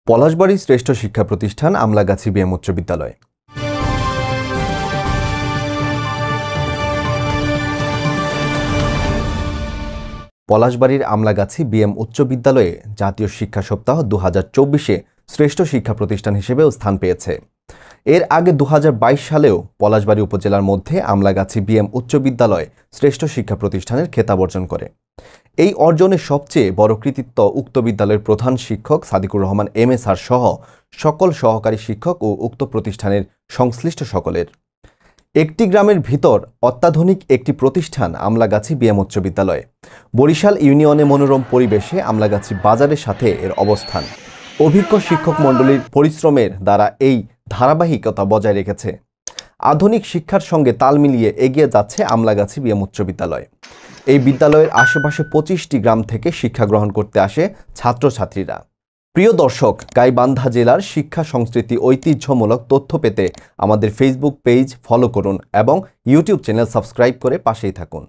পলাশবাড়ী শ্রেষ্ঠ শিক্ষা প্রতিষ্ঠান আমলাগাছি বিএম উচ্চ বিদ্যালয়। পলাশবাড়ীর আমলাগাছি বিএম উচ্চ বিদ্যালয়ে জাতীয় শিক্ষা সপ্তাহ 2024-এ শ্রেষ্ঠ শিক্ষা প্রতিষ্ঠান হিসেবেও স্থান পেয়েছে। এর আগে 2022 সালেও পলাশবাড়ী উপজেলার মধ্যে আমলাগাছি বিএম উচ্চ বিদ্যালয় শ্রেষ্ঠ শিক্ষা প্রতিষ্ঠানের খেতাব অর্জন করে। এই অর্জনের সবচেয়ে বড় কৃতিত্ব উক্ত বিদ্যালয়ের প্রধান শিক্ষক সাদিকুর রহমান এমএসআর সহ সকল সহকারী শিক্ষক ও উক্ত প্রতিষ্ঠানের সংশ্লিষ্ট সকলের। একটি গ্রামের ভিতর অত্যাধুনিক একটি প্রতিষ্ঠান আমলাগাছি বিএম উচ্চ বিদ্যালয়। বরিশাল ইউনিয়নে মনোরম পরিবেশে আমলাগাছি বাজারের সাথে এর অবস্থান অভিজ্ঞ শিক্ষক মণ্ডলীর পরিশ্রমের দ্বারা এই ধারাবাহিকতা বজায় রেখেছে। আধুনিক শিক্ষার সঙ্গে তাল মিলিয়ে এগিয়ে যাচ্ছে আমলাগাছি বিএম উচ্চ বিদ্যালয়। এই বিদ্যালয়ের আশেপাশে 25টি গ্রাম থেকে শিক্ষা গ্রহণ করতে আসে ছাত্রছাত্রীরা। প্রিয় দর্শক, গাইবান্ধা জেলার শিক্ষা সংস্কৃতি ঐতিহ্যমূলক তথ্য পেতে আমাদের ফেসবুক পেজ ফলো করুন এবং ইউটিউব চ্যানেল সাবস্ক্রাইব করে পাশেই থাকুন।